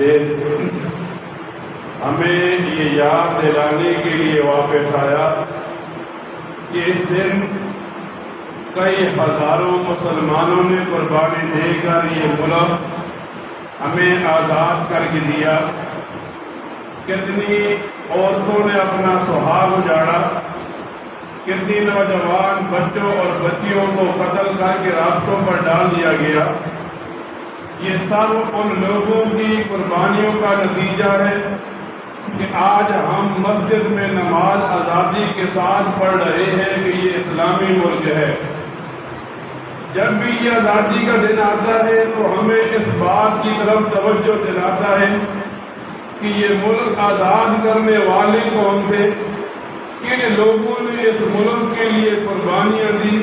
والدین ہمیں یہ یاد دلانے کے لیے واپس آیا کہ اس دن کئی ہزاروں مسلمانوں نے قربانی دے کر یہ ملک ہمیں آزاد کر کے دیا. کتنی عورتوں نے اپنا سہاگ اجاڑا، کتنی نوجوان بچوں اور بچیوں کو قتل کر کے راستوں پر ڈال دیا گیا. یہ سب ان لوگوں کی قربانیوں کا نتیجہ ہے کہ آج ہم مسجد میں نماز آزادی کے ساتھ پڑھ رہے ہیں کہ یہ اسلامی ملک ہے. جب بھی یہ آزادی کا دن آتا ہے تو ہمیں اس بات کی طرف توجہ دلاتا ہے کہ یہ ملک آزاد کرنے والے کون تھے، کن لوگوں نے اس ملک کے لیے قربانیاں دی.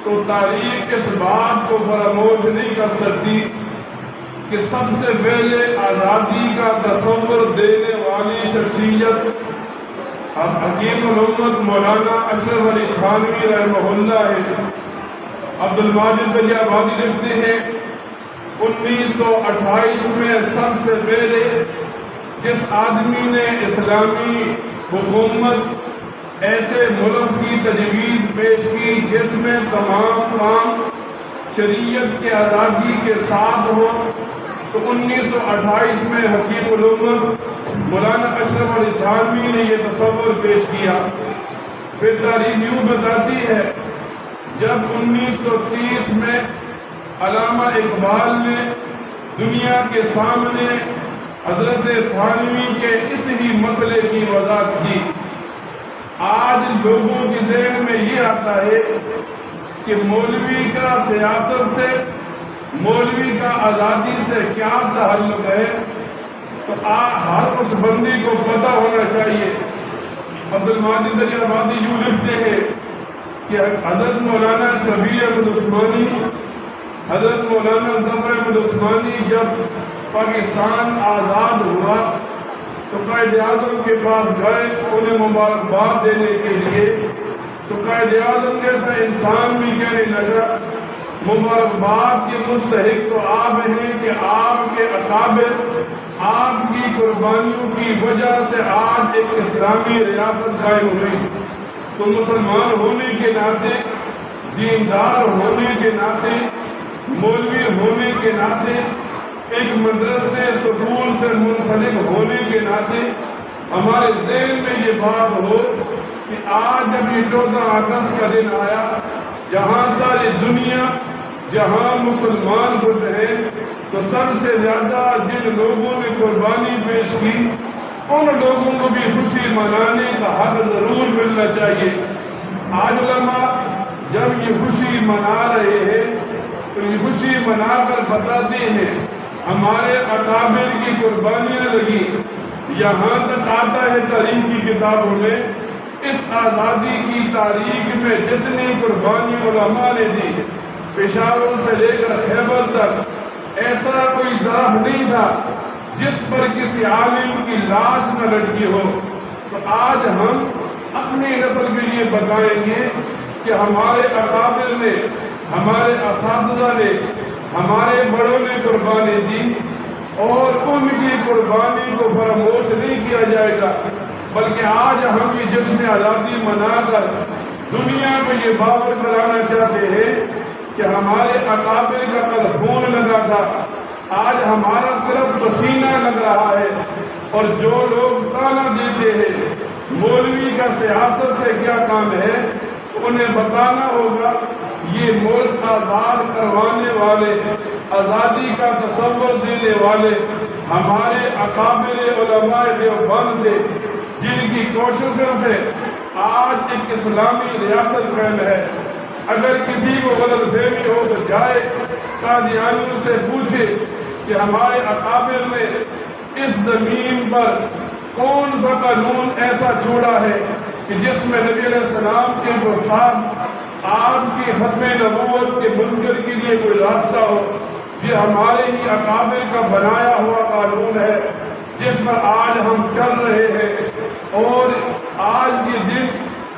تو تاریخ اس بات کو فراموش نہیں کر سکتی کہ سب سے پہلے آزادی کا تصور دینے والی شخصیت حکیم الامت مولانا اشرف علی تھانوی رحمہ اللہ ہے. عبد الماجد بلی آبادی لکھتے ہیں 1928 میں سب سے پہلے جس آدمی نے اسلامی حکومت ایسے ملک کی تجویز پیش کی جس میں تمام کام شریعت کے آزادی کے ساتھ ہو، تو 1928 میں حکیم الامت مولانا اشرف علی تھانوی نے یہ تصور پیش کیا. پھر تاریخ یوں بتاتی ہے جب 1930 میں علامہ اقبال نے دنیا کے سامنے حضرت تھانوی کے اس ہی مسئلے کی وضاحت کی. آج لوگوں کے ذہن میں یہ آتا ہے کہ مولوی کا سیاست سے، مولوی کا آزادی سے کیا تعلق ہے. تو ہر اس بندی کو پتہ ہونا چاہیے. عبد الماجد بلی آبادی یوں لکھتے ہیں کہ حضرت مولانا شبیر احمد عثمانی، حضرت مولانا ظفر احمد عثمانی جب پاکستان آزاد ہوا تو قائد اعظم کے پاس گئے انہیں مبارکباد دینے کے لیے. تو قائد اعظم جیسا انسان بھی کہنے لگا مبارکباد کے مستحق تو آپ ہیں کہ آپ کے اکابر، آپ کی قربانیوں کی وجہ سے آج ایک اسلامی ریاست قائم ہوئی. تو مسلمان ہونے کے ناطے، دیندار ہونے کے ناطے، مولوی ہونے کے ناطے، ایک مدرسے سکول سے منسلک ہونے کے ناطے ہمارے ذہن میں یہ بات ہو کہ آج جب یہ 14 اگست کا دن آیا، جہاں ساری دنیا، جہاں مسلمان خوش ہیں، تو سب سے زیادہ جن لوگوں نے قربانی پیش کی ان لوگوں کو بھی خوشی منانے کا حق ضرور ملنا چاہیے. آج علماء جب یہ خوشی منا رہے ہیں تو یہ خوشی منا کر بتاتے ہیں ہمارے اکابر کی قربانیاں لگی. یہاں تک آتا ہے تاریخ کی کتابوں میں اس آزادی کی تاریخ میں جتنی قربانی علماء نے دی، پشاور سے لے کر خیبر تک ایسا کوئی درخت نہیں تھا جس پر کسی عالم کی لاش نہ لٹکی ہو. تو آج ہم اپنی نسل کے لیے بتائیں گے کہ ہمارے اکابر نے، ہمارے اساتذہ نے، ہمارے بڑوں نے قربانی دی اور ان کی قربانی کو فراموش نہیں کیا جائے گا، بلکہ آج ہم یہ جشن آزادی منا کر دنیا کو یہ باور کرانا چاہتے ہیں کہ ہمارے اکابر کا کل خون لگا تھا، آج ہمارا صرف پسینہ لگ رہا ہے. اور جو لوگ تانا دیتے ہیں مولوی کا سیاست سے کیا کام ہے، انہیں بتانا ہوگا یہ ملک آزاد کروانے والے، آزادی کا تصور دینے والے ہمارے اکابر علماء دیوبند تھے، جن کی کوششوں سے آج ایک اسلامی ریاست قائم ہے. اگر کسی کو غلط فہمی ہو تو جائے قادیانیوں سے پوچھے کہ ہمارے اکابر نے اس زمین پر کون سا قانون ایسا چھوڑا ہے کہ جس میں نبی علیہ السلام کے گستاخ آپ کی ختم نبوت کے منکر کے لیے کوئی راستہ ہو. یہ ہمارے ہی اکابر کا بنایا ہوا قانون ہے جس پر آج ہم چل رہے ہیں، اور آج کے دن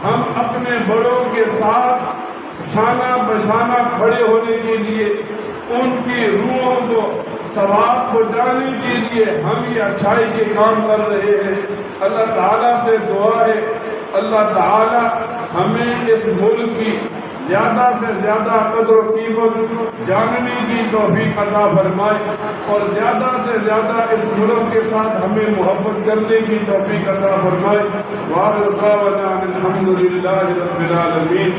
ہم اپنے بڑوں کے ساتھ شانہ بشانہ کھڑے ہونے کے لیے ان کی روحوں کو ثواب پہنچانے کے لیے ہم یہ اچھائی کے کام کر رہے ہیں۔ اللہ تعالیٰ سے دعا ہے اللہ تعالیٰ ہمیں اس ملک کی زیادہ سے زیادہ قدر و قیمت جاننے کی توفیق عطا فرمائے اور زیادہ سے زیادہ اس ملک کے ساتھ ہمیں محبت کرنے کی توفیق عطا فرمائے۔ وآخر دعوانا ان الحمدللہ رب العالمین۔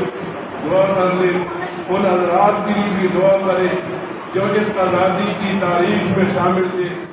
دعا کر لیں، ان حضرات کی بھی دعا کریں جو اس آزادی کی تاریخ میں شامل تھے۔